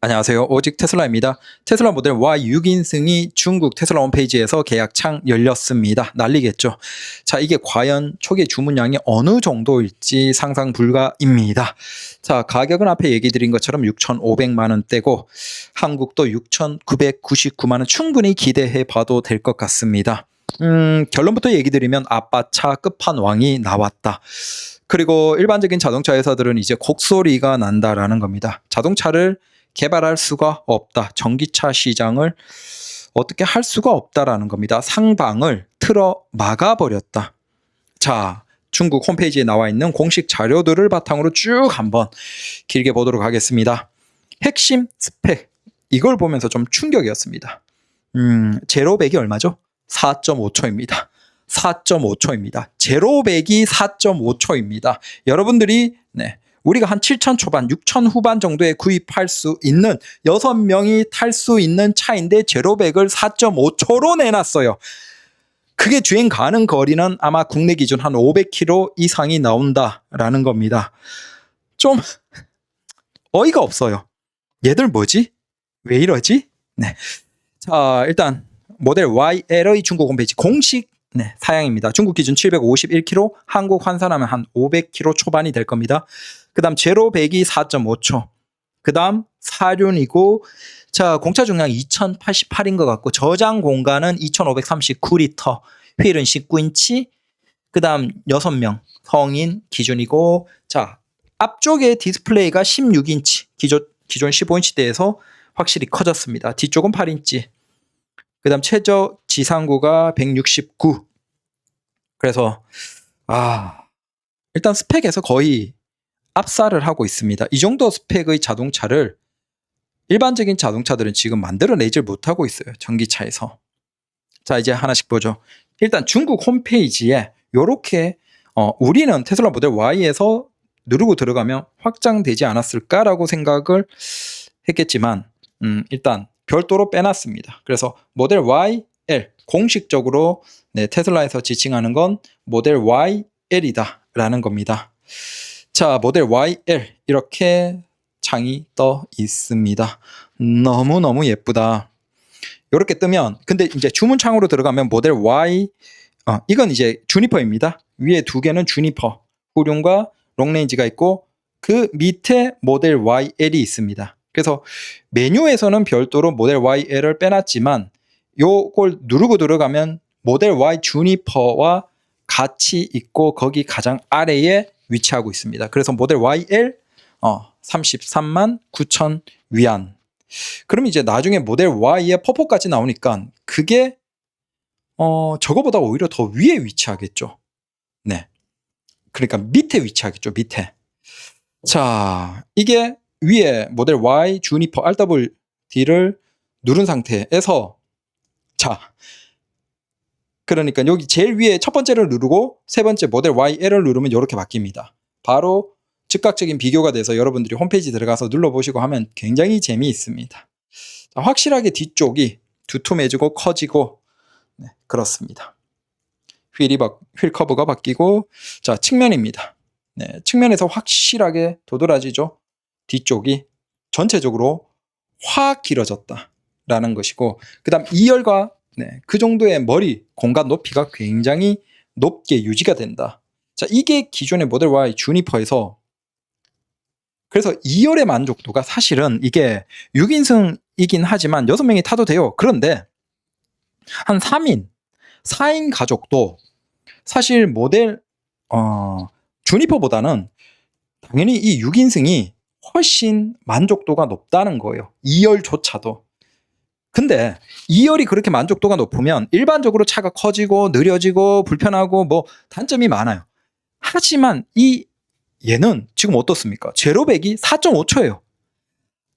안녕하세요. 오직 테슬라입니다. 테슬라 모델 Y 6인승이 중국 테슬라 홈페이지에서 계약창 열렸습니다. 난리겠죠. 자, 이게 과연 초기 주문량이 어느 정도일지 상상 불가입니다. 자, 가격은 앞에 얘기 드린 것처럼 6,500만 원대고 한국도 6,999만 원 충분히 기대해 봐도 될 것 같습니다. 결론부터 얘기 드리면 아빠차 끝판왕이 나왔다. 그리고 일반적인 자동차 회사들은 이제 곡소리가 난다라는 겁니다. 자동차를 개발할 수가 없다. 전기차 시장을 어떻게 할 수가 없다라는 겁니다. 상방을 틀어 막아버렸다. 자, 중국 홈페이지에 나와 있는 공식 자료들을 바탕으로 쭉 한번 길게 보도록 하겠습니다. 핵심 스펙, 이걸 보면서 좀 충격이었습니다. 제로백이 얼마죠? 4.5초입니다. 4.5초입니다. 제로백이 4.5초입니다. 여러분들이 우리가 한 7천 초반, 6천 후반 정도에 구입할 수 있는 6명이 탈 수 있는 차인데 제로백을 4.5초로 내놨어요. 그게 주행 가능 거리는 아마 국내 기준 한 500km 이상이 나온다라는 겁니다. 좀 어이가 없어요. 얘들 뭐지? 왜 이러지? 네. 자, 일단 모델 YL의 중국 홈페이지 공식 사양입니다. 중국 기준 751km, 한국 환산하면 한 500km 초반이 될 겁니다. 그 다음 제로백이 4.5초, 그 다음 4륜이고, 자, 공차 중량 2088인 것 같고 저장 공간은 2539리터, 휠은 19인치, 그 다음 6명 성인 기준이고, 자, 앞쪽에 디스플레이가 16인치, 기존 15인치대에서 확실히 커졌습니다. 뒤쪽은 8인치. 그 다음 최저 지상고가 169. 그래서 일단 스펙에서 거의 압살을 하고 있습니다. 이 정도 스펙의 자동차를 일반적인 자동차들은 지금 만들어내질 못하고 있어요. 전기차에서. 자, 이제 하나씩 보죠. 일단 중국 홈페이지에 이렇게 우리는 테슬라 모델 Y에서 누르고 들어가면 확장되지 않았을까라고 생각을 했겠지만 일단 별도로 빼놨습니다. 그래서 모델 YL 공식적으로 테슬라에서 지칭하는 건 모델 YL이다 라는 겁니다. 자, 모델 YL 이렇게 창이 떠 있습니다. 너무너무 예쁘다. 이렇게 뜨면, 근데 이제 주문창으로 들어가면 모델 Y, 이건 이제 주니퍼입니다. 위에 두 개는 주니퍼, 후륜과 롱레인지가 있고 그 밑에 모델 YL이 있습니다. 그래서 메뉴에서는 별도로 모델 YL을 빼놨지만 요걸 누르고 들어가면 모델 Y 주니퍼와 같이 있고 거기 가장 아래에 위치하고 있습니다. 그래서 모델 YL 33만 9천 위안. 그럼 이제 나중에 모델 Y의 퍼포까지 나오니까 그게 저거보다 오히려 더 위에 위치하겠죠. 네. 그러니까 밑에 위치하겠죠. 밑에. 자, 이게 위에 모델 Y 주니퍼 RWD를 누른 상태에서, 자, 그러니까 여기 제일 위에 첫 번째를 누르고 세 번째 모델 YL을 누르면 이렇게 바뀝니다. 바로 즉각적인 비교가 돼서 여러분들이 홈페이지 들어가서 눌러보시고 하면 굉장히 재미있습니다. 자, 확실하게 뒤쪽이 두툼해지고 커지고 그렇습니다. 휠 커브가 바뀌고, 자, 측면입니다. 측면에서 확실하게 도드라지죠. 뒤쪽이 전체적으로 확 길어졌다라는 것이고, 그 다음 2열과 그 정도의 머리 공간 높이가 굉장히 높게 유지가 된다. 자, 이게 기존의 모델 Y 주니퍼에서, 그래서 2열의 만족도가 사실은 이게 6인승이긴 하지만 6명이 타도 돼요. 그런데 한 3인, 4인 가족도 사실 모델 주니퍼보다는 당연히 이 6인승이 훨씬 만족도가 높다는 거예요. 2열조차도. 근데 2열이 그렇게 만족도가 높으면 일반적으로 차가 커지고 느려지고 불편하고 뭐 단점이 많아요. 하지만 얘는 지금 어떻습니까? 제로백이 4.5초예요.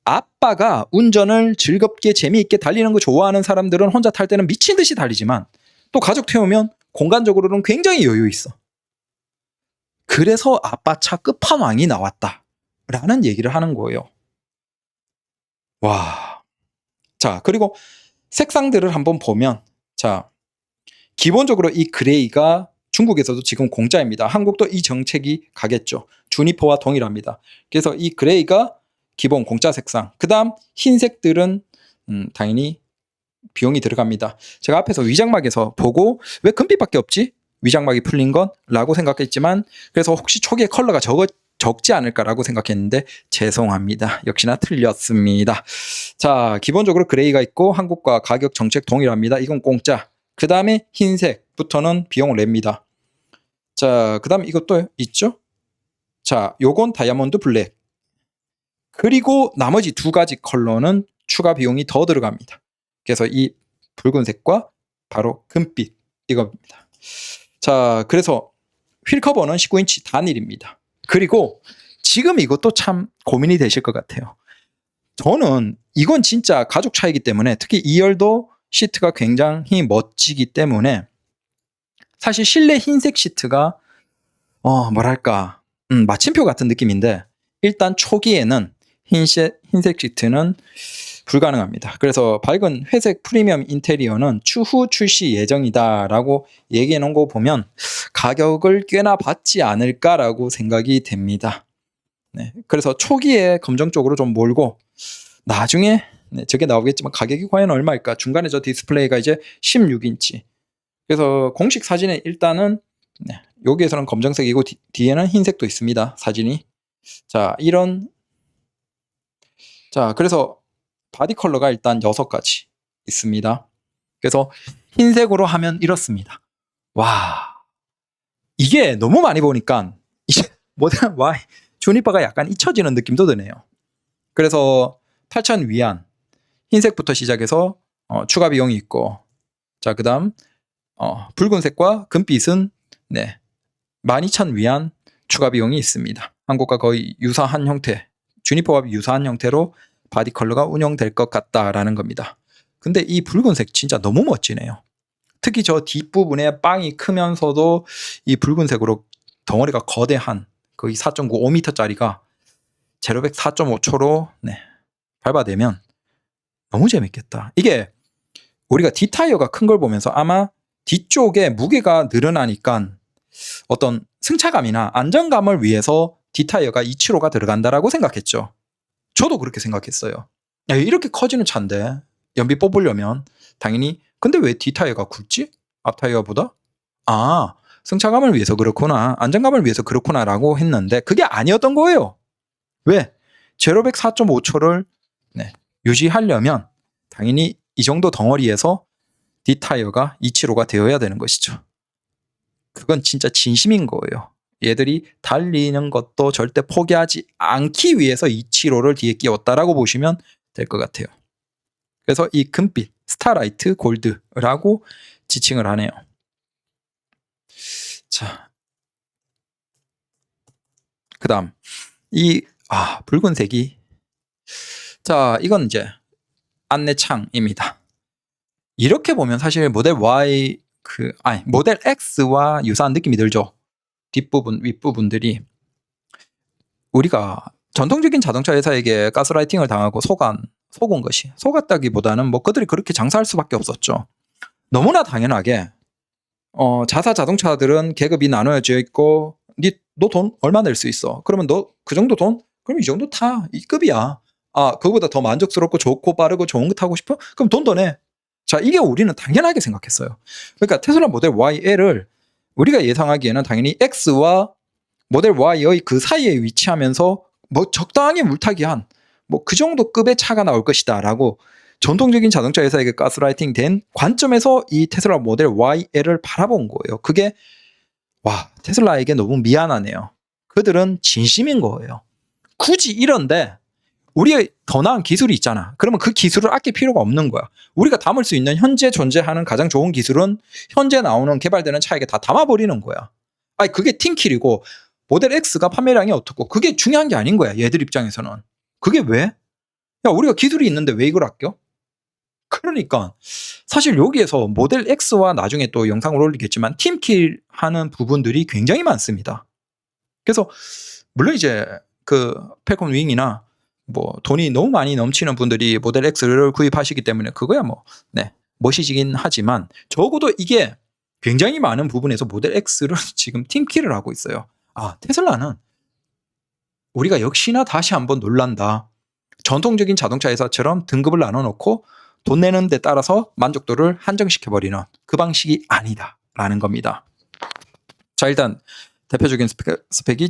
아빠가 운전을 즐겁게 재미있게 달리는 거 좋아하는 사람들은 혼자 탈 때는 미친 듯이 달리지만 또 가족 태우면 공간적으로는 굉장히 여유 있어. 그래서 아빠 차 끝판왕이 나왔다라는 얘기를 하는 거예요. 와. 자, 그리고 색상들을 한번 보면, 자, 기본적으로 이 그레이가 중국에서도 지금 공짜입니다. 한국도 이 정책이 가겠죠. 주니퍼와 동일합니다. 그래서 이 그레이가 기본 공짜 색상. 그 다음 흰색들은 당연히 비용이 들어갑니다. 제가 앞에서 위장막에서 보고 왜 금빛밖에 없지? 위장막이 풀린 건? 라고 생각했지만 그래서 혹시 초기에 컬러가 적지 않을까라고 생각했는데 죄송합니다. 역시나 틀렸습니다. 자, 기본적으로 그레이가 있고 한국과 가격 정책 동일합니다. 이건 공짜. 그 다음에 흰색부터는 비용을 냅니다. 자, 그 다음 이것도 있죠? 자, 요건 다이아몬드 블랙. 그리고 나머지 두 가지 컬러는 추가 비용이 더 들어갑니다. 그래서 이 붉은색과 바로 금빛 이겁니다. 자, 그래서 휠 커버는 19인치 단일입니다. 그리고 지금 이것도 참 고민이 되실 것 같아요. 저는 이건 진짜 가죽 차이기 때문에 특히 2열도 시트가 굉장히 멋지기 때문에 사실 실내 흰색 시트가 뭐랄까 마침표 같은 느낌인데 일단 초기에는 흰색 시트는 불가능합니다. 그래서 밝은 회색 프리미엄 인테리어는 추후 출시 예정이다 라고 얘기해 놓은 거 보면 가격을 꽤나 받지 않을까라고 생각이 됩니다. 네, 그래서 초기에 검정 쪽으로 좀 몰고 나중에 저게 나오겠지만 가격이 과연 얼마일까? 중간에 저 디스플레이가 이제 16인치. 그래서 공식 사진에 일단은 여기에서는 검정색이고 뒤에는 흰색도 있습니다. 사진이. 자, 그래서 바디 컬러가 일단 6가지 있습니다. 그래서 흰색으로 하면 이렇습니다. 와, 이게 너무 많이 보니까 이제 모델 Y 주니퍼가 약간 잊혀지는 느낌도 드네요. 그래서 8,000 위안 흰색부터 시작해서 추가 비용이 있고, 자, 그 다음 붉은색과 금빛은 12,000 위안 추가 비용이 있습니다. 한국과 거의 유사한 형태, 주니퍼와 유사한 형태로 바디 컬러가 운영될 것 같다라는 겁니다. 근데 이 붉은색 진짜 너무 멋지네요. 특히 저 뒷부분에 빵이 크면서도 이 붉은색으로 덩어리가 거대한 거의 4.95m짜리가 제로백 4.5초로 밟아대면 너무 재밌겠다. 이게 우리가 뒷타이어가 큰 걸 보면서 아마 뒤쪽에 무게가 늘어나니까 어떤 승차감이나 안정감을 위해서 뒷타이어가 275가 들어간다라고 생각했죠. 저도 그렇게 생각했어요. 야, 이렇게 커지는 차인데 연비 뽑으려면 당연히 근데 왜 뒷타이어가 굵지? 앞타이어보다? 아, 승차감을 위해서 그렇구나. 안정감을 위해서 그렇구나 라고 했는데 그게 아니었던 거예요. 왜? 제로백 4.5초를 유지하려면 당연히 이 정도 덩어리에서 뒷타이어가 275가 되어야 되는 것이죠. 그건 진짜 진심인 거예요. 얘들이 달리는 것도 절대 포기하지 않기 위해서 275를 뒤에 끼웠다라고 보시면 될 것 같아요. 그래서 이 금빛 스타라이트 골드라고 지칭을 하네요. 자, 그 다음 이 붉은색이, 자, 이건 이제 안내창입니다. 이렇게 보면 사실 모델 Y 모델 X와 유사한 느낌이 들죠. 뒷부분, 윗부분들이 우리가 전통적인 자동차 회사에게 가스라이팅을 당하고 속았다기보다는 뭐 그들이 그렇게 장사할 수밖에 없었죠. 너무나 당연하게 자사 자동차들은 계급이 나눠져 있고 너 돈 얼마 낼 수 있어? 그러면 너 그 정도 돈? 그럼 이 정도 타. 이 급이야. 그거보다 더 만족스럽고 좋고 빠르고 좋은 거 타고 싶어? 그럼 돈 더 내. 자, 이게 우리는 당연하게 생각했어요. 그러니까 테슬라 모델 YL을 우리가 예상하기에는 당연히 X와 모델 Y의 그 사이에 위치하면서 뭐 적당히 물타기한 뭐 그 정도 급의 차가 나올 것이다 라고 전통적인 자동차 회사에게 가스라이팅 된 관점에서 이 테슬라 모델 YL을 바라본 거예요. 그게 테슬라에게 너무 미안하네요. 그들은 진심인 거예요. 굳이 이런데 우리의 더 나은 기술이 있잖아. 그러면 그 기술을 아낄 필요가 없는 거야. 우리가 담을 수 있는 현재 존재하는 가장 좋은 기술은 현재 나오는 개발되는 차에게 다 담아버리는 거야. 그게 팀킬이고 모델 X가 판매량이 어떻고 그게 중요한 게 아닌 거야. 얘들 입장에서는. 그게 왜? 우리가 기술이 있는데 왜 이걸 아껴? 그러니까 사실 여기에서 모델 X와 나중에 또 영상을 올리겠지만 팀킬 하는 부분들이 굉장히 많습니다. 그래서 물론 이제 그 펠콘 윙이나 뭐 돈이 너무 많이 넘치는 분들이 모델 X를 구입하시기 때문에 그거야 멋이지긴 하지만 적어도 이게 굉장히 많은 부분에서 모델 X를 지금 팀킬을 하고 있어요. 테슬라는 우리가 역시나 다시 한번 놀란다. 전통적인 자동차 회사처럼 등급을 나눠놓고 돈 내는 데 따라서 만족도를 한정시켜버리는 그 방식이 아니다라는 겁니다. 자, 일단 대표적인 스펙이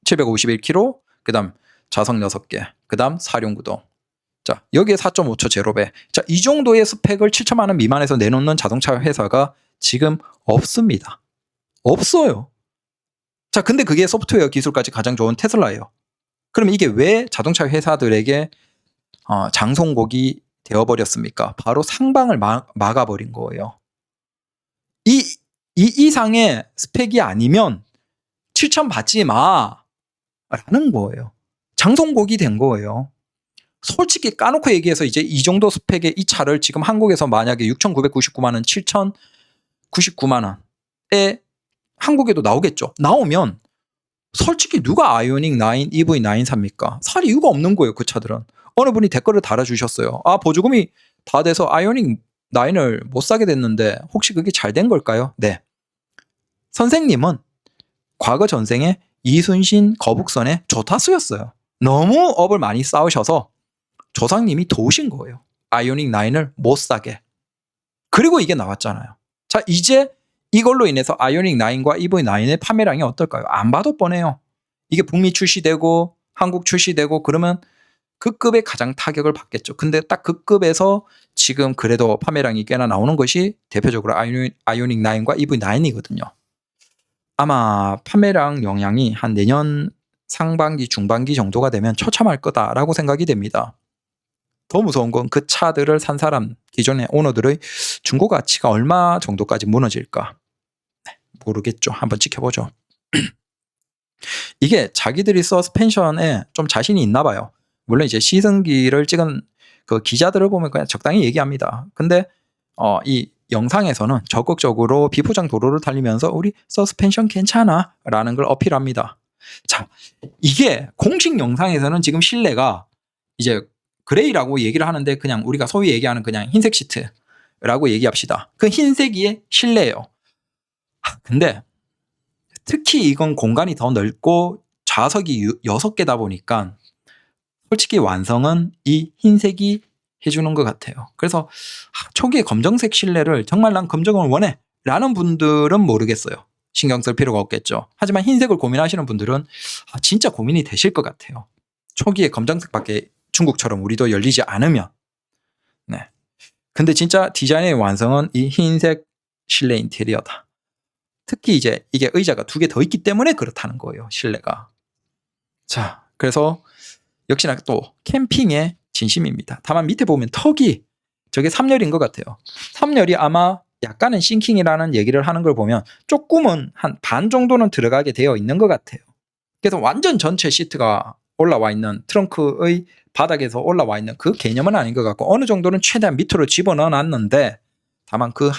751km, 그 다음 자석 6개, 그 다음 사륜구동. 자, 여기에 4.5초 제로배. 자, 이 정도의 스펙을 7천만 원 미만에서 내놓는 자동차 회사가 지금 없습니다. 없어요. 자, 근데 그게 소프트웨어 기술까지 가장 좋은 테슬라예요. 그럼 이게 왜 자동차 회사들에게 장송곡이 되어버렸습니까? 바로 상방을 막아버린 거예요. 이 이상의 스펙이 아니면 7천 받지 마 라는 거예요. 장송곡이 된 거예요. 솔직히 까놓고 얘기해서 이제 이 정도 스펙의 이 차를 지금 한국에서 만약에 6,999만 원, 7,099만 원에 한국에도 나오겠죠. 나오면 솔직히 누가 아이오닉 9, EV9 삽니까? 살 이유가 없는 거예요. 그 차들은. 어느 분이 댓글을 달아주셨어요. 아, 보조금이 다 돼서 아이오닉 9을 못 사게 됐는데 혹시 그게 잘 된 걸까요? 네. 선생님은 과거 전생에 이순신 거북선의 조타수였어요. 너무 업을 많이 쌓으셔서 조상님이 도우신 거예요. 아이오닉 9을 못 사게. 그리고 이게 나왔잖아요. 자, 이제 이걸로 인해서 아이오닉 9과 EV9의 판매량이 어떨까요? 안 봐도 뻔해요. 이게 북미 출시되고 한국 출시되고 그러면 그 급의 가장 타격을 받겠죠. 근데 딱 그 급에서 지금 그래도 판매량이 꽤나 나오는 것이 대표적으로 아이오닉 9과 EV9이거든요. 아마 판매량 영향이 한 내년 상반기, 중반기 정도가 되면 처참할 거다라고 생각이 됩니다. 더 무서운 건 그 차들을 산 사람, 기존의 오너들의 중고 가치가 얼마 정도까지 무너질까? 모르겠죠. 한번 지켜보죠. 이게 자기들이 서스펜션에 좀 자신이 있나 봐요. 물론 이제 시승기를 찍은 그 기자들을 보면 그냥 적당히 얘기합니다. 근데 이 영상에서는 적극적으로 비포장 도로를 달리면서 우리 서스펜션 괜찮아 라는 걸 어필합니다. 자, 이게 공식 영상에서는 지금 실내가 이제 그레이라고 얘기를 하는데 그냥 우리가 소위 얘기하는 그냥 흰색 시트라고 얘기합시다. 그 흰색이 실내예요. 근데 특히 이건 공간이 더 넓고 좌석이 6개다 보니까 솔직히 완성은 이 흰색이 해주는 것 같아요. 그래서 초기에 검정색 실내를 정말 난 검정을 원해 라는 분들은 모르겠어요. 신경 쓸 필요가 없겠죠. 하지만 흰색을 고민하시는 분들은 진짜 고민이 되실 것 같아요. 초기에 검정색밖에 중국처럼 우리도 열리지 않으면. 네. 근데 진짜 디자인의 완성은 이 흰색 실내 인테리어다. 특히 이제 이게 의자가 2개 더 있기 때문에 그렇다는 거예요. 실내가. 자, 그래서 역시나 또 캠핑의 진심입니다. 다만 밑에 보면 턱이 저게 3열인 것 같아요. 3열이 아마 약간은 싱킹이라는 얘기를 하는 걸 보면 조금은 한 반 정도는 들어가게 되어 있는 것 같아요. 그래서 완전 전체 시트가 올라와 있는 트렁크의 바닥에서 올라와 있는 그 개념은 아닌 것 같고 어느 정도는 최대한 밑으로 집어넣어 놨는데 다만 그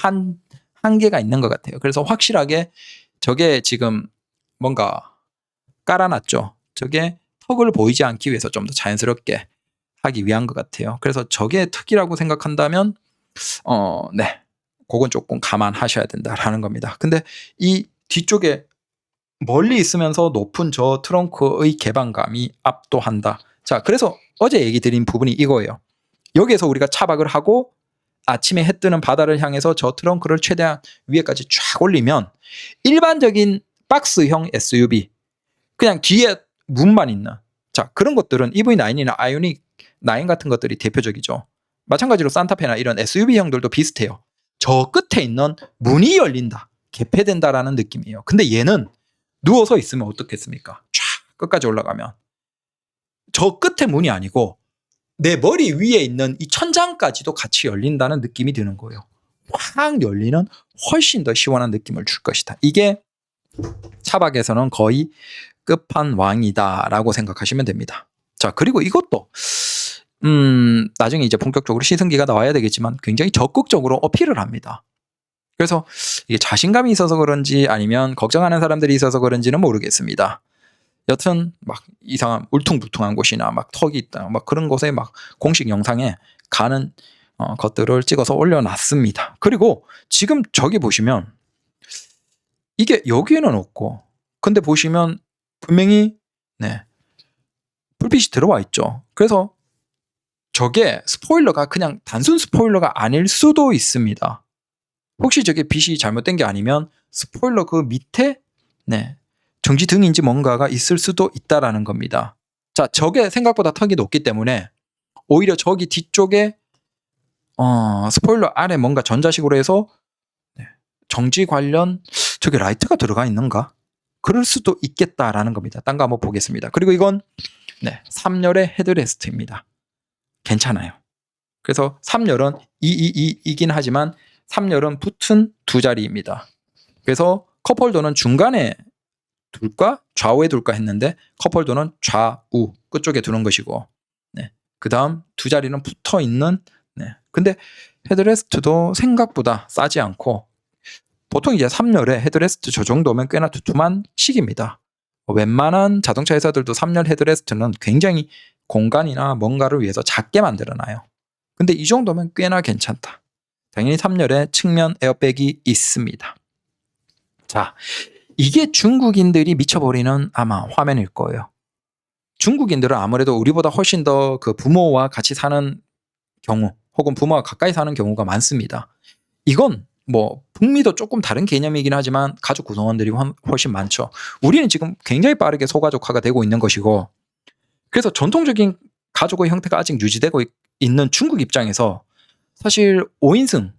한계가 있는 것 같아요. 그래서 확실하게 저게 지금 뭔가 깔아놨죠. 저게 턱을 보이지 않기 위해서 좀 더 자연스럽게 하기 위한 것 같아요. 그래서 저게 턱이라고 생각한다면 네, 그건 조금 감안하셔야 된다라는 겁니다. 근데 이 뒤쪽에 멀리 있으면서 높은 저 트렁크의 개방감이 압도한다. 자, 그래서 어제 얘기 드린 부분이 이거예요. 여기에서 우리가 차박을 하고 아침에 해 뜨는 바다를 향해서 저 트렁크를 최대한 위에까지 쫙 올리면 일반적인 박스형 SUV 그냥 뒤에 문만 있는 자 그런 것들은 EV9이나 아이오닉 9 같은 것들이 대표적이죠. 마찬가지로 산타페나 이런 SUV형들도 비슷해요. 저 끝에 있는 문이 열린다. 개폐된다라는 느낌이에요. 근데 얘는 누워서 있으면 어떻겠습니까? 쫙 끝까지 올라가면 저 끝에 문이 아니고 내 머리 위에 있는 이 천장까지도 같이 열린다는 느낌이 드는 거예요. 확 열리는 훨씬 더 시원한 느낌을 줄 것이다. 이게 차박에서는 거의 끝판왕이다라고 생각하시면 됩니다. 자, 그리고 이것도 나중에 이제 본격적으로 시승기가 나와야 되겠지만 굉장히 적극적으로 어필을 합니다. 그래서 이게 자신감이 있어서 그런지 아니면 걱정하는 사람들이 있어서 그런지는 모르겠습니다. 여튼 막 이상한 울퉁불퉁한 곳이나 막 턱이 있다 막 그런 곳에 막 공식 영상에 가는 것들을 찍어서 올려놨습니다. 그리고 지금 저기 보시면 이게 여기에는 없고 근데 보시면 분명히 네 불빛이 들어와 있죠. 그래서 저게 스포일러가 그냥 단순 스포일러가 아닐 수도 있습니다. 혹시 저게 빛이 잘못된 게 아니면 스포일러 그 밑에 정지 등인지 뭔가가 있을 수도 있다라는 겁니다. 자, 저게 생각보다 턱이 높기 때문에 오히려 저기 뒤쪽에 스포일러 아래 뭔가 전자식으로 해서 정지 관련 저게 라이트가 들어가 있는가? 그럴 수도 있겠다라는 겁니다. 딴 거 한번 보겠습니다. 그리고 이건 3열의 헤드레스트입니다. 괜찮아요. 그래서 3열은 222이긴 하지만 3열은 붙은 두 자리입니다. 그래서 컵홀더는 중간에 둘까 좌우에 둘까 했는데 컵홀더는 좌우 끝쪽에 두는 것이고 그 다음 두 자리는 붙어 있는 근데 헤드레스트도 생각보다 싸지 않고 보통 이제 3열에 헤드레스트 저 정도면 꽤나 두툼한 식입니다. 웬만한 자동차 회사들도 3열 헤드레스트는 굉장히 공간이나 뭔가를 위해서 작게 만들어놔요. 근데 이 정도면 꽤나 괜찮다. 당연히 3열에 측면 에어백이 있습니다. 자, 이게 중국인들이 미쳐버리는 아마 화면일 거예요. 중국인들은 아무래도 우리보다 훨씬 더 그 부모와 같이 사는 경우 혹은 부모와 가까이 사는 경우가 많습니다. 이건 뭐 북미도 조금 다른 개념이긴 하지만 가족 구성원들이 훨씬 많죠. 우리는 지금 굉장히 빠르게 소가족화가 되고 있는 것이고 그래서 전통적인 가족의 형태가 아직 유지되고 있는 중국 입장에서 사실 5인승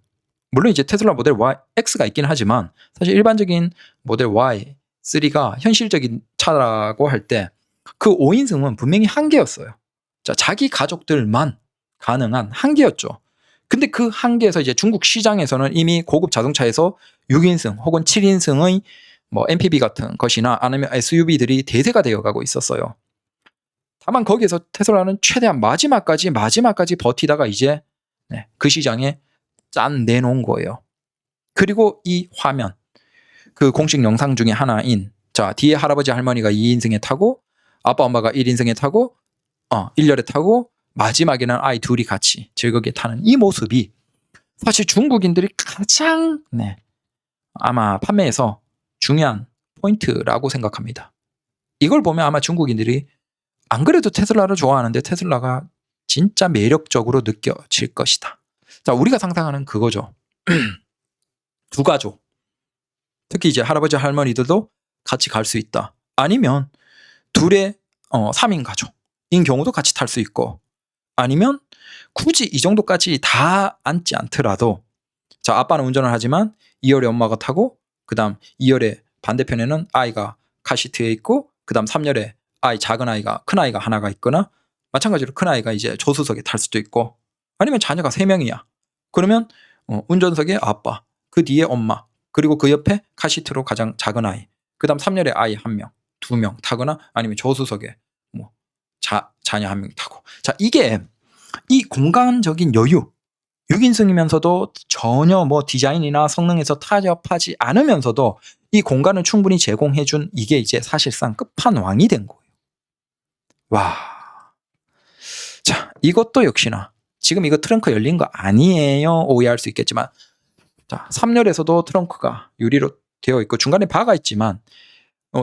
물론 이제 테슬라 모델 Y, X가 있긴 하지만 사실 일반적인 모델 Y, 3가 현실적인 차라고 할 때 그 5인승은 분명히 한계였어요. 자, 자기 가족들만 가능한 한계였죠. 근데 그 한계에서 이제 중국 시장에서는 이미 고급 자동차에서 6인승 혹은 7인승의 뭐 MPV 같은 것이나 아니면 SUV들이 대세가 되어가고 있었어요. 다만 거기에서 테슬라는 최대한 마지막까지 버티다가 이제 그 시장에 짠 내놓은 거예요. 그리고 이 화면 그 공식 영상 중에 하나인 자 뒤에 할아버지 할머니가 2인승에 타고 아빠 엄마가 1인승에 타고 1열에 타고 마지막에는 아이 둘이 같이 즐겁게 타는 이 모습이 사실 중국인들이 가장 아마 판매에서 중요한 포인트라고 생각합니다. 이걸 보면 아마 중국인들이 안 그래도 테슬라를 좋아하는데 테슬라가 진짜 매력적으로 느껴질 것이다. 자, 우리가 상상하는 그거죠. 두 가족. 특히 이제 할아버지 할머니들도 같이 갈 수 있다. 아니면 둘의 3인 가족인 경우도 같이 탈 수 있고 아니면 굳이 이 정도까지 다 앉지 않더라도 자 아빠는 운전을 하지만 2열에 엄마가 타고 그 다음 2열에 반대편에는 아이가 카시트에 있고 그 다음 3열에 작은 아이가 큰 아이가 하나가 있거나 마찬가지로 큰 아이가 이제 조수석에 탈 수도 있고 아니면 자녀가 3명이야. 그러면 운전석에 아빠 그 뒤에 엄마 그리고 그 옆에 카시트로 가장 작은 아이 그 다음 3열에 아이 1명 2명 타거나 아니면 조수석에 뭐 자녀 1명 타고 자 이게 이 공간적인 여유 6인승이면서도 전혀 뭐 디자인이나 성능에서 타협하지 않으면서도 이 공간을 충분히 제공해준 이게 이제 사실상 끝판왕이 된 거예요. 와. 자, 이것도 역시나 지금 이거 트렁크 열린 거 아니에요? 오해할 수 있겠지만 자, 3열에서도 트렁크가 유리로 되어 있고 중간에 바가 있지만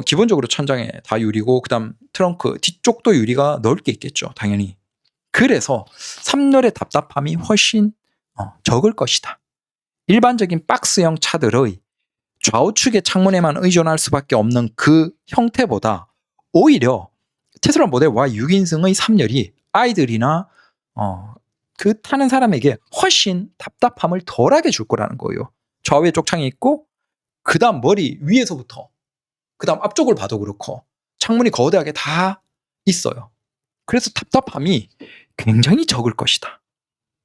기본적으로 천장에 다 유리고 그다음 트렁크 뒤쪽도 유리가 넓게 있겠죠. 당연히. 그래서 3열의 답답함이 훨씬 적을 것이다. 일반적인 박스형 차들의 좌우측의 창문에만 의존할 수밖에 없는 그 형태보다 오히려 테슬라 모델 Y 6인승의 3열이 아이들이나 그 타는 사람에게 훨씬 답답함을 덜하게 줄 거라는 거예요. 좌우에 쪽창이 있고 그 다음 머리 위에서부터 그 다음 앞쪽을 봐도 그렇고 창문이 거대하게 다 있어요. 그래서 답답함이 굉장히 적을 것이다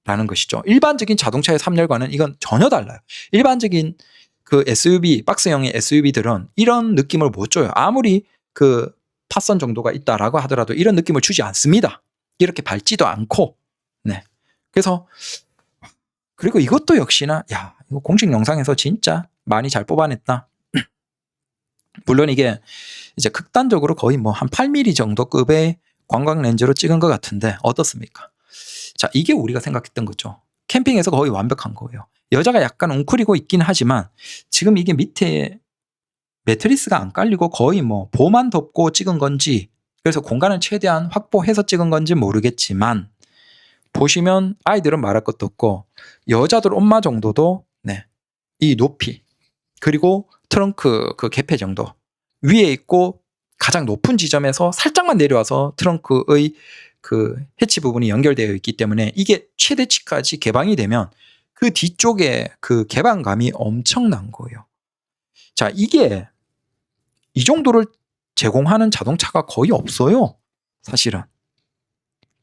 라는 것이죠. 일반적인 자동차의 3열과는 이건 전혀 달라요. 일반적인 그 SUV 박스형의 SUV들은 이런 느낌을 못 줘요. 아무리 그 파선 정도가 있다라고 하더라도 이런 느낌을 주지 않습니다. 이렇게 밟지도 않고 그래서 그리고 이것도 역시나 야 이거 공식 영상에서 진짜 많이 잘 뽑아냈다. 물론 이게 이제 극단적으로 거의 뭐 한 8mm 정도 급의 광각 렌즈로 찍은 것 같은데 어떻습니까? 자, 이게 우리가 생각했던 거죠. 캠핑에서 거의 완벽한 거예요. 여자가 약간 웅크리고 있긴 하지만 지금 이게 밑에 매트리스가 안 깔리고 거의 뭐 보만 덮고 찍은 건지 그래서 공간을 최대한 확보해서 찍은 건지 모르겠지만 보시면 아이들은 말할 것도 없고 여자들 엄마 정도도 네, 이 높이 그리고 트렁크 그 개폐 정도 위에 있고 가장 높은 지점에서 살짝만 내려와서 트렁크의 그 해치 부분이 연결되어 있기 때문에 이게 최대치까지 개방이 되면 그 뒤쪽에 그 개방감이 엄청난 거예요. 자, 이게 이 정도를 제공하는 자동차가 거의 없어요. 사실은.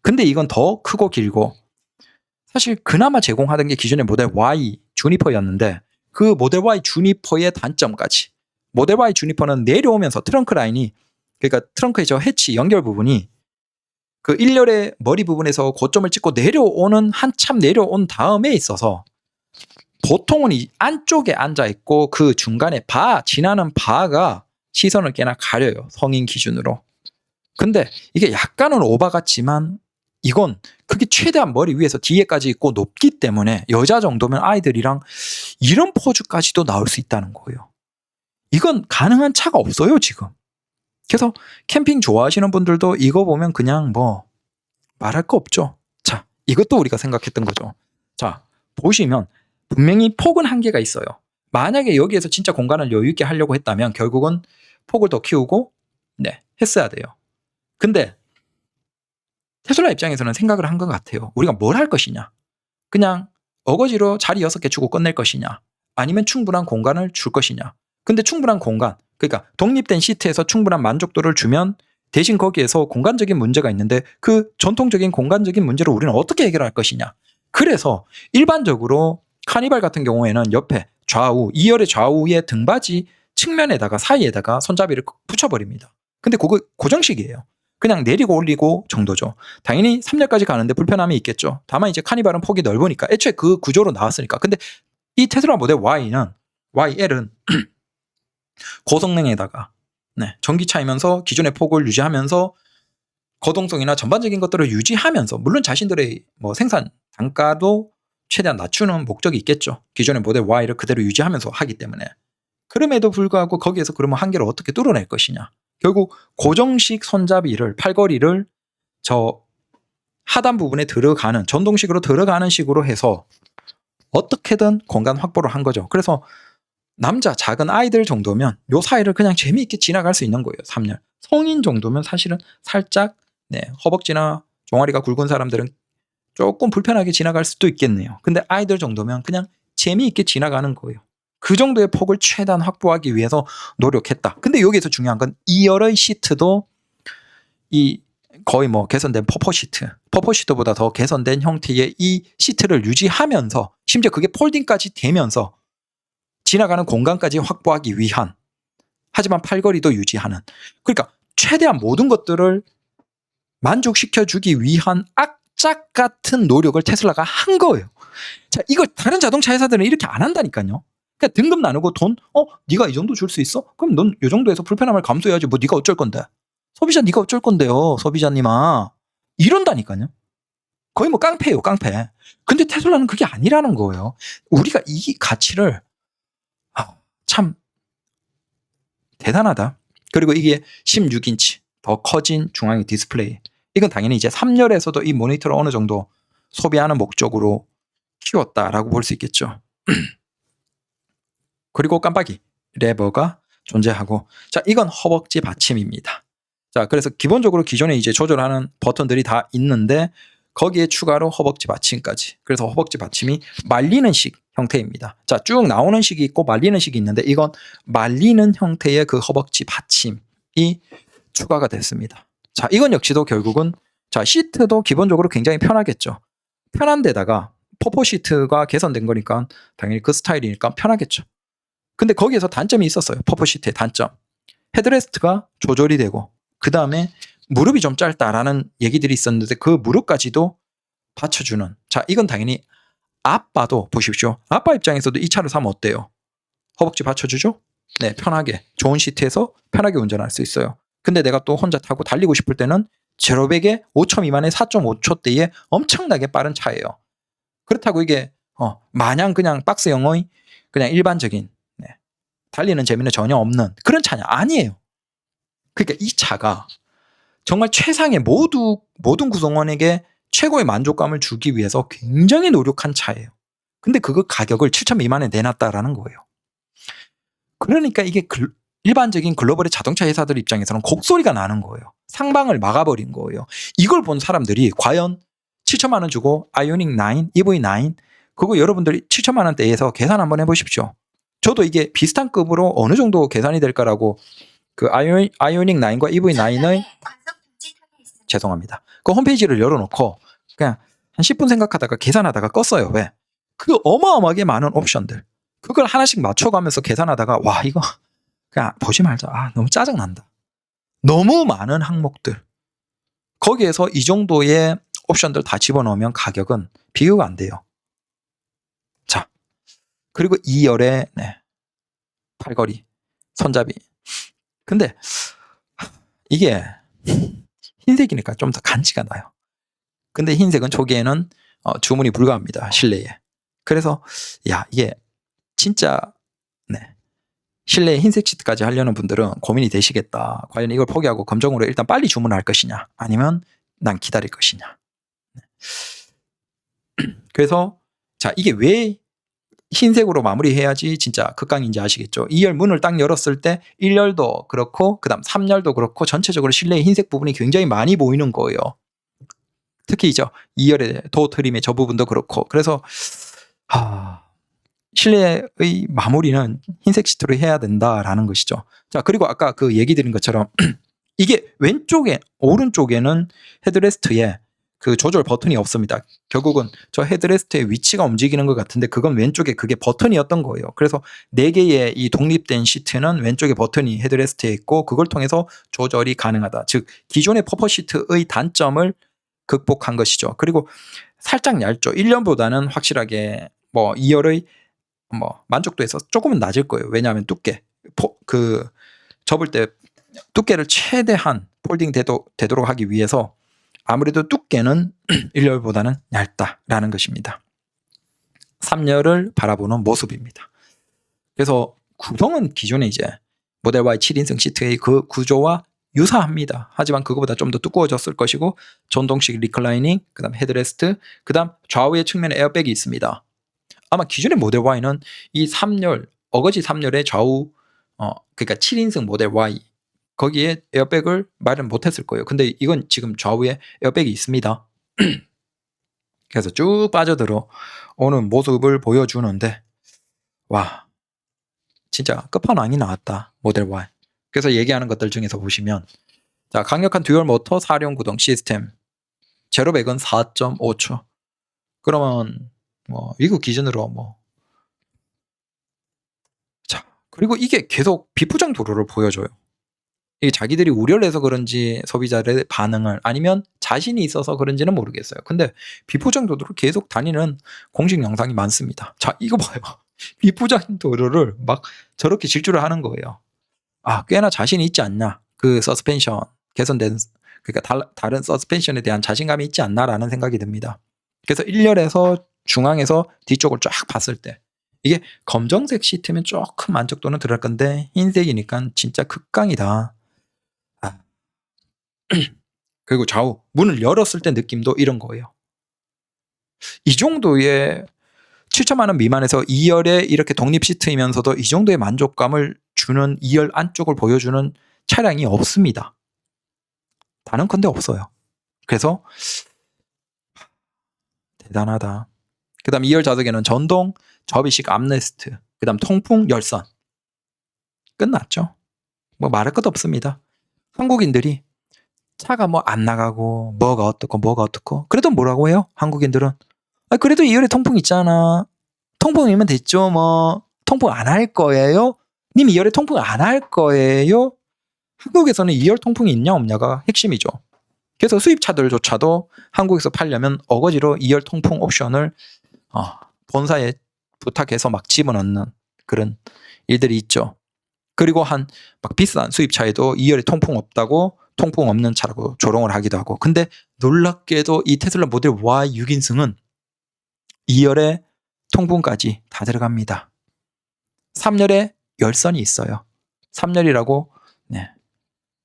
근데 이건 더 크고 길고 사실 그나마 제공하던 게 기존의 모델 Y 주니퍼였는데 그 모델 Y 주니퍼의 단점까지 모델 Y 주니퍼는 내려오면서 트렁크 라인이 그러니까 트렁크의 저 해치 연결 부분이 그 1열의 머리 부분에서 고점을 찍고 내려오는 한참 내려온 다음에 있어서 보통은 이 안쪽에 앉아 있고 그 중간에 지나는 바가 시선을 꽤나 가려요. 성인 기준으로. 근데 이게 약간은 오바 같지만 이건 그게 최대한 머리 위에서 뒤에까지 있고 높기 때문에 여자 정도면 아이들이랑 이런 포즈까지도 나올 수 있다는 거예요. 이건 가능한 차가 없어요, 지금. 그래서 캠핑 좋아하시는 분들도 이거 보면 그냥 뭐 말할 거 없죠. 자, 이것도 우리가 생각했던 거죠. 자, 보시면 분명히 폭은 한계가 있어요. 만약에 여기에서 진짜 공간을 여유 있게 하려고 했다면 결국은 폭을 더 키우고 네, 했어야 돼요. 근데 테슬라 입장에서는 생각을 한 것 같아요. 우리가 뭘 할 것이냐? 그냥 어거지로 자리 6개 주고 끝낼 것이냐? 아니면 충분한 공간을 줄 것이냐? 근데 충분한 공간, 그러니까 독립된 시트에서 충분한 만족도를 주면 대신 거기에서 공간적인 문제가 있는데 그 전통적인 공간적인 문제를 우리는 어떻게 해결할 것이냐? 그래서 일반적으로 카니발 같은 경우에는 옆에 좌우, 2열의 좌우의 등받이 측면에다가 사이에다가 손잡이를 붙여버립니다. 근데 그거 고정식이에요. 그냥 내리고 올리고 정도죠. 당연히 3열까지 가는데 불편함이 있겠죠. 다만 이제 카니발은 폭이 넓으니까 애초에 그 구조로 나왔으니까. 근데 이 테슬라 모델 YL은 고성능에다가 네, 전기차이면서 기존의 폭을 유지하면서 거동성이나 전반적인 것들을 유지하면서 물론 자신들의 뭐 생산 단가도 최대한 낮추는 목적이 있겠죠. 기존의 모델 Y를 그대로 유지하면서 하기 때문에. 그럼에도 불구하고 거기에서 그러면 한계를 어떻게 뚫어낼 것이냐. 결국 고정식 손잡이를 팔걸이를 저 하단 부분에 들어가는 전동식으로 들어가는 식으로 해서 어떻게든 공간 확보를 한 거죠. 그래서 남자 작은 아이들 정도면 요 사이를 그냥 재미있게 지나갈 수 있는 거예요. 3열. 성인 정도면 사실은 살짝 네, 허벅지나 종아리가 굵은 사람들은 조금 불편하게 지나갈 수도 있겠네요. 근데 아이들 정도면 그냥 재미있게 지나가는 거예요. 그 정도의 폭을 최대한 확보하기 위해서 노력했다. 근데 여기에서 중요한 건 2열의 시트도 이 거의 뭐 개선된 퍼포 시트보다 더 개선된 형태의 이 시트를 유지하면서 심지어 그게 폴딩까지 되면서 지나가는 공간까지 확보하기 위한 하지만 팔걸이도 유지하는 그러니까 최대한 모든 것들을 만족시켜주기 위한 악착 같은 노력을 테슬라가 한 거예요. 자, 이걸 다른 자동차 회사들은 이렇게 안 한다니까요. 그냥 등급 나누고 돈, 네가 이 정도 줄 수 있어? 그럼 넌 이 정도에서 불편함을 감수해야지. 뭐 네가 어쩔 건데? 소비자 네가 어쩔 건데요, 소비자님아. 이런다니까요. 거의 뭐 깡패예요, 깡패. 근데 테슬라는 그게 아니라는 거예요. 우리가 이 가치를 참 대단하다. 그리고 이게 16인치 더 커진 중앙의 디스플레이. 이건 당연히 이제 3열에서도 이 모니터를 어느 정도 소비하는 목적으로 키웠다라고 볼 수 있겠죠. 그리고 깜빡이 레버가 존재하고 자, 이건 허벅지 받침입니다. 자, 그래서 기본적으로 기존에 이제 조절하는 버튼들이 다 있는데 거기에 추가로 허벅지 받침까지. 그래서 허벅지 받침이 말리는 식 형태입니다. 자, 쭉 나오는 식이 있고 말리는 식이 있는데 이건 말리는 형태의 그 허벅지 받침이 추가가 됐습니다. 자, 이건 역시도 결국은 자, 시트도 기본적으로 굉장히 편하겠죠. 편한 데다가 퍼포 시트가 개선된 거니까 당연히 그 스타일이니까 편하겠죠. 근데 거기에서 단점이 있었어요. 퍼포 시트의 단점. 헤드레스트가 조절이 되고 그 다음에 무릎이 좀 짧다라는 얘기들이 있었는데 그 무릎까지도 받쳐주는. 자, 이건 당연히 아빠도 보십시오. 아빠 입장에서도 이 차를 사면 어때요? 허벅지 받쳐주죠? 네, 편하게 좋은 시트에서 편하게 운전할 수 있어요. 근데 내가 또 혼자 타고 달리고 싶을 때는 제로백에 5초 미만의 4.5초대의 엄청나게 빠른 차예요. 그렇다고 이게 마냥 그냥 박스형의 그냥 일반적인 달리는 재미는 전혀 없는 그런 차냐? 아니에요. 그러니까 이 차가 정말 최상의 모든 구성원에게 최고의 만족감을 주기 위해서 굉장히 노력한 차예요. 근데 그거 가격을 7천 미만에 내놨다라는 거예요. 그러니까 이게 일반적인 글로벌의 자동차 회사들 입장에서는 곡소리가 나는 거예요. 상방을 막아버린 거예요. 이걸 본 사람들이 과연 7천만 원 주고 아이오닉 9, EV9 그거 여러분들이 7천만 원대에서 계산 한번 해보십시오. 저도 이게 비슷한 급으로 어느 정도 계산이 될까라고 그 아이오닉 9과 EV9의 죄송합니다. 그 홈페이지를 열어놓고 그냥 한 10분 생각하다가 계산하다가 껐어요. 왜? 그 어마어마하게 많은 옵션들 그걸 하나씩 맞춰가면서 계산하다가 와 이거 그냥 보지 말자. 아 너무 짜증난다. 너무 많은 항목들 거기에서 이 정도의 옵션들 다 집어넣으면 가격은 비교가 안 돼요. 자 그리고 2열의 팔걸이 손잡이 근데 이게 흰색이니까 좀 더 간지가 나요. 근데 흰색은 초기에는 주문이 불가합니다. 실내에. 그래서 야 이게 진짜 실내에 흰색 시트까지 하려는 분들은 고민이 되시겠다. 과연 이걸 포기하고 검정으로 일단 빨리 주문할 것이냐 아니면 난 기다릴 것이냐. 그래서 자 이게 왜 흰색으로 마무리해야지 진짜 극강인지 아시겠죠? 2열 문을 딱 열었을 때 1열도 그렇고 그 다음 3열도 그렇고 전체적으로 실내에 흰색 부분이 굉장히 많이 보이는 거예요. 특히 이제 2열의 도어 트림의 저 부분도 그렇고 그래서 실내의 마무리는 흰색 시트로 해야 된다라는 것이죠. 자 그리고 아까 그 얘기 드린 것처럼 이게 왼쪽에 오른쪽에는 헤드레스트에 그 조절 버튼이 없습니다. 결국은 저 헤드레스트의 위치가 움직이는 것 같은데 그건 왼쪽에 그게 버튼이었던 거예요. 그래서 4개의 이 독립된 시트는 왼쪽에 버튼이 헤드레스트에 있고 그걸 통해서 조절이 가능하다. 즉 기존의 퍼포 시트의 단점을 극복한 것이죠. 그리고 살짝 얇죠. 1년보다는 확실하게 뭐 2열의 뭐 만족도에서 조금은 낮을 거예요. 왜냐하면 두께 그 접을 때 두께를 최대한 폴딩 되도록 하기 위해서 아무래도 두께는 1열보다는 얇다라는 것입니다. 3열을 바라보는 모습입니다. 그래서 구성은 기존에 이제 모델 Y 7인승 시트의 그 구조와 유사합니다. 하지만 그거보다 좀 더 두꺼워졌을 것이고 전동식 리클라이닝, 그 다음 헤드레스트, 그 다음 좌우의 측면에 에어백이 있습니다. 아마 기존의 모델 Y는 이 3열, 어거지 3열의 좌우 그러니까 7인승 모델 Y 거기에 에어백을 마련 못했을 거예요. 근데 이건 지금 좌우에 에어백이 있습니다. 그래서 쭉 빠져들어 오는 모습을 보여주는데 와 진짜 끝판왕이 나왔다 모델 Y. 그래서 얘기하는 것들 중에서 보시면 자 강력한 듀얼 모터 4륜 구동 시스템 제로백은 4.5초 그러면 뭐 미국 기준으로 뭐 자 그리고 이게 계속 비포장 도로를 보여줘요. 이게 자기들이 우려를 해서 그런지 소비자의 반응을 아니면 자신이 있어서 그런지는 모르겠어요. 근데 비포장 도로를 계속 다니는 공식 영상이 많습니다. 자 이거 봐요. 비포장 도로를 막 저렇게 질주를 하는 거예요. 아 꽤나 자신이 있지 않냐. 그 서스펜션 개선된 그러니까 다른 서스펜션에 대한 자신감이 있지 않나라는 생각이 듭니다. 그래서 1열에서 중앙에서 뒤쪽을 쫙 봤을 때 이게 검정색 시트면 조금 만족도는 들어갈 건데 흰색이니까 진짜 극강이다. 그리고 좌우 문을 열었을 때 느낌도 이런 거예요. 이 정도의 7천만 원 미만에서 2열에 이렇게 독립 시트이면서도 이 정도의 만족감을 주는 2열 안쪽을 보여주는 차량이 없습니다. 단언컨대 없어요. 그래서 대단하다. 그 다음 2열 좌석에는 전동 접이식 암레스트, 그 다음 통풍 열선. 끝났죠. 뭐 말할 것도 없습니다. 한국인들이 차가 뭐 안 나가고 뭐가 어떻고 그래도 뭐라고 해요? 한국인들은 그래도 2열에 통풍 있잖아. 통풍이면 됐죠. 뭐 통풍 안 할 거예요? 님 2열에 통풍 안 할 거예요? 한국에서는 2열 통풍이 있냐 없냐가 핵심이죠. 그래서 수입차들조차도 한국에서 팔려면 어거지로 2열 통풍 옵션을 본사에 부탁해서 막 집어넣는 그런 일들이 있죠. 그리고 막 비싼 수입차에도 2열에 통풍 없다고 통풍 없는 차라고 조롱을 하기도 하고. 근데 놀랍게도 이 테슬라 모델 Y 6인승은 2열에 통풍까지 다 들어갑니다. 3열에 열선이 있어요. 3열이라고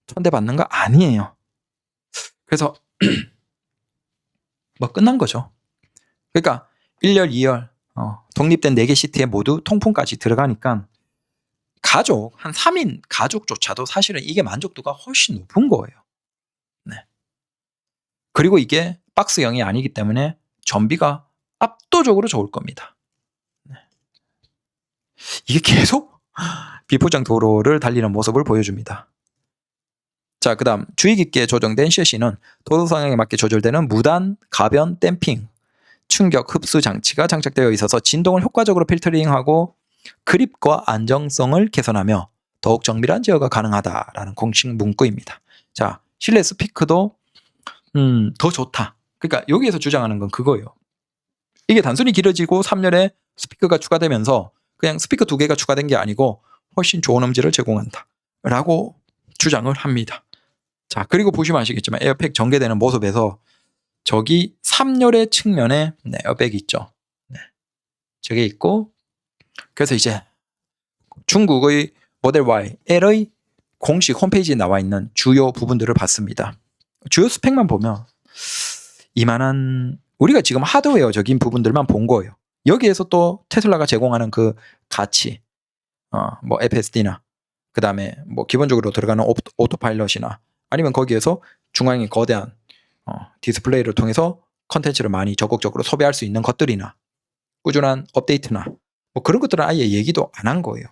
천대받는 거 아니에요. 그래서 뭐 끝난 거죠. 그러니까 1열, 2열 독립된 4개 시티에 모두 통풍까지 들어가니까 가족, 한 3인 가족조차도 사실은 이게 만족도가 훨씬 높은 거예요. 네. 그리고 이게 박스형이 아니기 때문에 전비가 압도적으로 좋을 겁니다. 네. 이게 계속 비포장 도로를 달리는 모습을 보여줍니다. 자, 그 다음 주의 깊게 조정된 셰시는 도로 상황에 맞게 조절되는 무단, 가변, 댐핑, 충격, 흡수 장치가 장착되어 있어서 진동을 효과적으로 필터링하고 그립과 안정성을 개선하며 더욱 정밀한 제어가 가능하다라는 공식 문구입니다. 자, 실내 스피커도 더 좋다. 그러니까 여기에서 주장하는 건 그거예요. 이게 단순히 길어지고 3열에 스피커가 추가되면서 그냥 스피커 2개가 추가된 게 아니고 훨씬 좋은 음질을 제공한다 라고 주장을 합니다. 자, 그리고 보시면 아시겠지만 에어백 전개되는 모습에서 저기 3열의 측면에 에어백이 있죠. 네. 저게 있고, 그래서 이제 중국의 모델 Y, L의 공식 홈페이지에 나와 있는 주요 부분들을 봤습니다. 주요 스펙만 보면 이만한, 우리가 지금 하드웨어적인 부분들만 본 거예요. 여기에서 또 테슬라가 제공하는 그 가치, 뭐 FSD나 그 다음에 뭐 기본적으로 들어가는 오토파일럿이나 아니면 거기에서 중앙에 거대한 디스플레이를 통해서 컨텐츠를 많이 적극적으로 소비할 수 있는 것들이나 꾸준한 업데이트나 뭐 그런 것들은 아예 얘기도 안 한 거예요.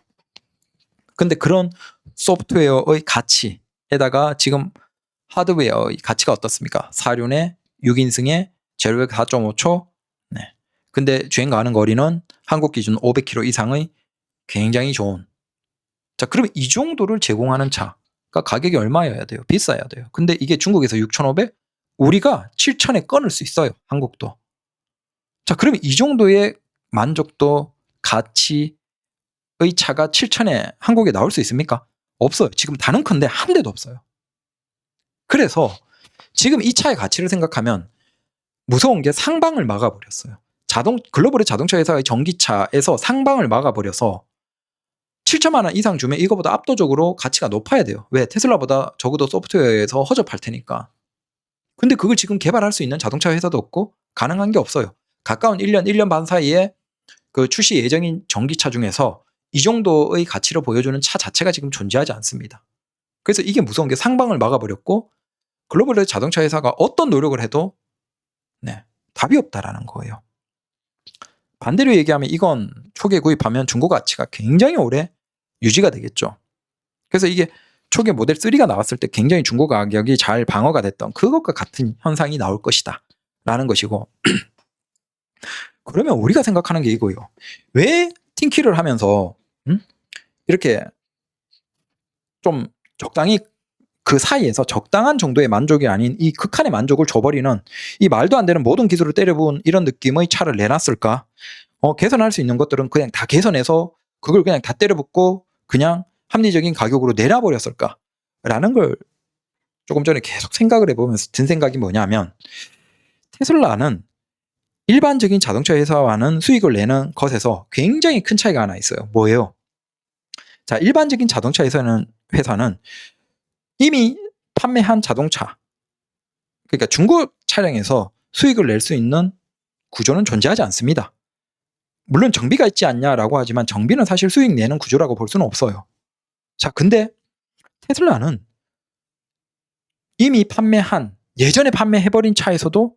근데 그런 소프트웨어의 가치에다가 지금 하드웨어의 가치가 어떻습니까? 4륜에 6인승에 제로백 4.5초. 네. 근데 주행 가는 거리는 한국 기준 500km 이상의 굉장히 좋은. 자, 그러면 이 정도를 제공하는 차가 가격이 얼마여야 돼요? 비싸야 돼요. 근데 이게 중국에서 6,500? 우리가 7,000에 끊을 수 있어요. 한국도. 자, 그러면 이 정도의 만족도, 가치의 차가 7,000에 한국에 나올 수 있습니까? 없어요. 지금 단언컨대 한 대도 없어요. 그래서 지금 이 차의 가치를 생각하면 무서운 게 상방을 막아버렸어요. 글로벌의 자동차 회사의 전기차에서 상방을 막아버려서 7천만 원 이상 주면 이거보다 압도적으로 가치가 높아야 돼요. 왜? 테슬라보다 적어도 소프트웨어에서 허접할 테니까. 근데 그걸 지금 개발할 수 있는 자동차 회사도 없고 가능한 게 없어요. 가까운 1년, 1년 반 사이에 그 출시 예정인 전기차 중에서 이 정도의 가치를 보여주는 차 자체가 지금 존재하지 않습니다. 그래서 이게 무서운 게 상방을 막아버렸고 글로벌의 자동차 회사가 어떤 노력을 해도 답이 없다라는 거예요. 반대로 얘기하면 이건 초기에 구입하면 중고 가치가 굉장히 오래 유지가 되겠죠. 그래서 이게 초기에 모델 3가 나왔을 때 굉장히 중고 가격이 잘 방어가 됐던 그것과 같은 현상이 나올 것이다 라는 것이고 그러면 우리가 생각하는 게 이거예요. 왜 팀키를 하면서 이렇게 좀 적당히 그 사이에서 적당한 정도의 만족이 아닌 이 극한의 만족을 줘버리는 이 말도 안 되는 모든 기술을 때려부은 이런 느낌의 차를 내놨을까? 개선할 수 있는 것들은 그냥 다 개선해서 그걸 그냥 다 때려붓고 그냥 합리적인 가격으로 내놔버렸을까? 라는 걸 조금 전에 계속 생각을 해보면서 든 생각이 뭐냐면 테슬라는 일반적인 자동차 회사와는 수익을 내는 것에서 굉장히 큰 차이가 하나 있어요. 뭐예요? 자, 일반적인 자동차 회사는 이미 판매한 자동차, 그러니까 중고 차량에서 수익을 낼 수 있는 구조는 존재하지 않습니다. 물론 정비가 있지 않냐라고 하지만 정비는 사실 수익 내는 구조라고 볼 수는 없어요. 자, 근데 테슬라는 이미 예전에 판매해버린 차에서도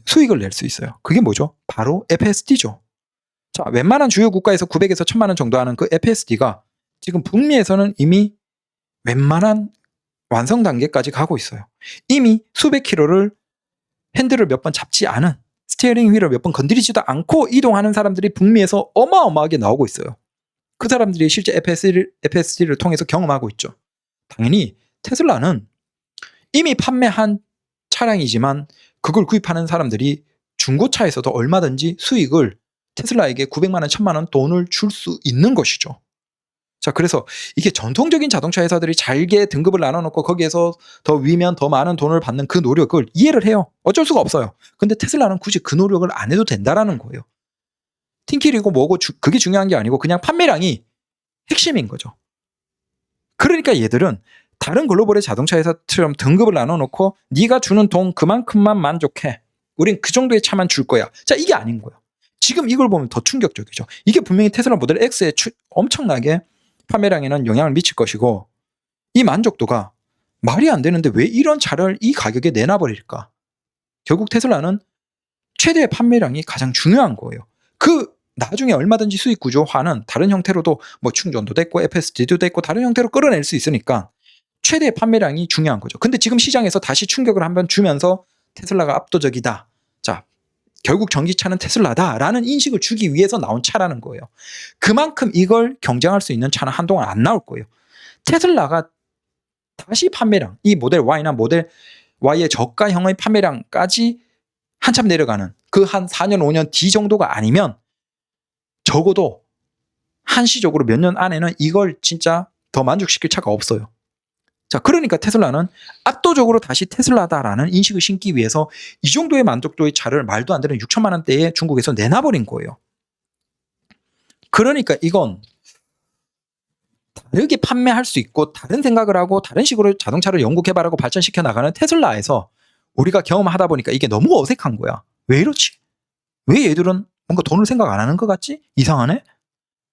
수익을 낼 수 있어요. 그게 뭐죠? 바로 FSD죠. 자, 웬만한 주요 국가에서 900에서 1000만 원 정도 하는 그 FSD가 지금 북미에서는 이미 웬만한 완성 단계까지 가고 있어요. 이미 수백 킬로를 핸들을 몇 번 잡지 않은 스티어링 휠을 몇 번 건드리지도 않고 이동하는 사람들이 북미에서 어마어마하게 나오고 있어요. 그 사람들이 실제 FSD를 통해서 경험하고 있죠. 당연히 테슬라는 이미 판매한 차량이지만 그걸 구입하는 사람들이 중고차에서도 얼마든지 수익을 테슬라에게 900만 원, 1000만 원 돈을 줄 수 있는 것이죠. 자, 그래서 이게 전통적인 자동차 회사들이 잘게 등급을 나눠놓고 거기에서 더 위면 더 많은 돈을 받는 그 노력을 이해를 해요. 어쩔 수가 없어요. 근데 테슬라는 굳이 그 노력을 안 해도 된다라는 거예요. 팀킬이고 뭐고 그게 중요한 게 아니고 그냥 판매량이 핵심인 거죠. 그러니까 얘들은 다른 글로벌의 자동차 회사처럼 등급을 나눠놓고 네가 주는 돈 그만큼만 만족해. 우린 그 정도의 차만 줄 거야. 자, 이게 아닌 거예요. 지금 이걸 보면 더 충격적이죠. 이게 분명히 테슬라 모델 X에 엄청나게 판매량에는 영향을 미칠 것이고, 이 만족도가 말이 안 되는데 왜 이런 차를 이 가격에 내놔버릴까? 결국 테슬라는 최대의 판매량이 가장 중요한 거예요. 그 나중에 얼마든지 수익 구조화는 다른 형태로도 뭐 충전도 됐고 FSD도 됐고 다른 형태로 끌어낼 수 있으니까 최대의 판매량이 중요한 거죠. 근데 지금 시장에서 다시 충격을 한번 주면서 테슬라가 압도적이다. 자, 결국 전기차는 테슬라다라는 인식을 주기 위해서 나온 차라는 거예요. 그만큼 이걸 경쟁할 수 있는 차는 한동안 안 나올 거예요. 테슬라가 다시 판매량, 이 모델 Y나 모델 Y의 저가형의 판매량까지 한참 내려가는 그 한 4년, 5년 뒤 정도가 아니면 적어도 한시적으로 몇 년 안에는 이걸 진짜 더 만족시킬 차가 없어요. 자, 그러니까 테슬라는 압도적으로 다시 테슬라다라는 인식을 심기 위해서 이 정도의 만족도의 차를 말도 안 되는 6천만 원대에 중국에서 내놔버린 거예요. 그러니까 이건 다르게 판매할 수 있고 다른 생각을 하고 다른 식으로 자동차를 연구 개발하고 발전시켜 나가는 테슬라에서 우리가 경험하다 보니까 이게 너무 어색한 거야. 왜 이렇지? 왜 얘들은 뭔가 돈을 생각 안 하는 것 같지? 이상하네?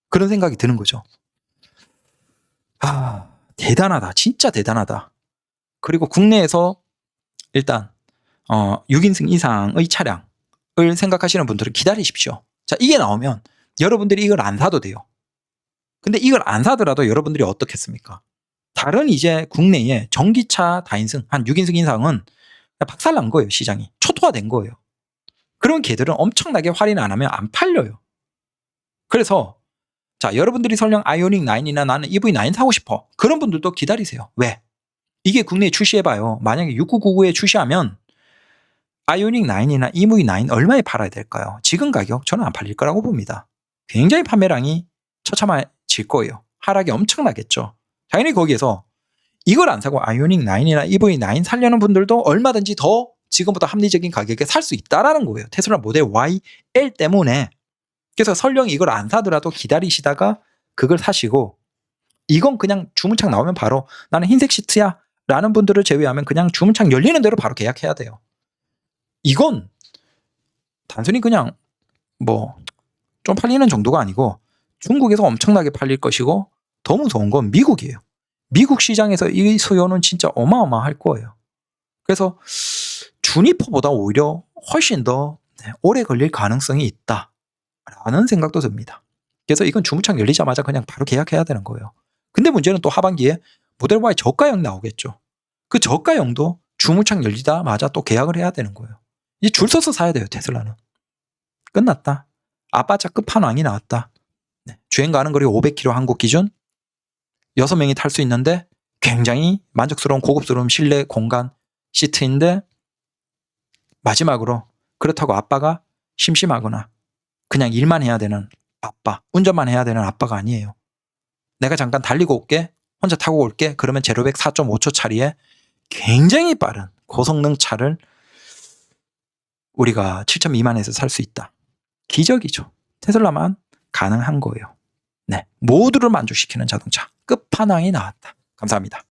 그런 생각이 드는 거죠. 아, 대단하다. 진짜 대단하다. 그리고 국내에서 일단 6인승 이상의 차량을 생각하시는 분들은 기다리십시오. 자, 이게 나오면 여러분들이 이걸 안 사도 돼요. 근데 이걸 안 사더라도 여러분들이 어떻겠습니까? 다른 이제 국내에 전기차 다인승 한 6인승 이상은 박살난 거예요. 시장이. 초토화된 거예요. 그런 걔들은 엄청나게 할인 안 하면 안 팔려요. 그래서 자, 여러분들이 설령 아이오닉 9이나 나는 EV9 사고 싶어. 그런 분들도 기다리세요. 왜? 이게 국내에 출시해봐요. 만약에 6999에 출시하면 아이오닉 9이나 EV9 얼마에 팔아야 될까요? 지금 가격 저는 안 팔릴 거라고 봅니다. 굉장히 판매량이 처참해질 거예요. 하락이 엄청나겠죠. 당연히 거기에서 이걸 안 사고 아이오닉 9이나 EV9 살려는 분들도 얼마든지 더 지금보다 합리적인 가격에 살 수 있다라는 거예요. 테슬라 모델 Y, L 때문에. 그래서 설령 이걸 안 사더라도 기다리시다가 그걸 사시고, 이건 그냥 주문창 나오면 바로 나는 흰색 시트야 라는 분들을 제외하면 그냥 주문창 열리는 대로 바로 계약해야 돼요. 이건 단순히 그냥 뭐 좀 팔리는 정도가 아니고 중국에서 엄청나게 팔릴 것이고, 더 무서운 건 미국이에요. 미국 시장에서 이 수요는 진짜 어마어마할 거예요. 그래서 주니퍼보다 오히려 훨씬 더 오래 걸릴 가능성이 있다라는 생각도 듭니다. 그래서 이건 주문창 열리자마자 그냥 바로 계약해야 되는 거예요. 근데 문제는 또 하반기에 모델 Y 저가형 나오겠죠. 그 저가형도 주문창 열리자마자 또 계약을 해야 되는 거예요. 이제 줄 서서 사야 돼요. 테슬라는. 끝났다. 아빠차 끝판왕이 나왔다. 주행 가는 거리 500km 한국 기준 6명이 탈 수 있는데 굉장히 만족스러운 고급스러운 실내 공간 시트인데, 마지막으로 그렇다고 아빠가 심심하거나 그냥 일만 해야 되는 아빠, 운전만 해야 되는 아빠가 아니에요. 내가 잠깐 달리고 올게, 혼자 타고 올게, 그러면 제로백 4.5초 차리에 굉장히 빠른 고성능 차를 우리가 7천 미만에서 살 수 있다. 기적이죠. 테슬라만 가능한 거예요. 네, 모두를 만족시키는 자동차 끝판왕이 나왔다. 감사합니다.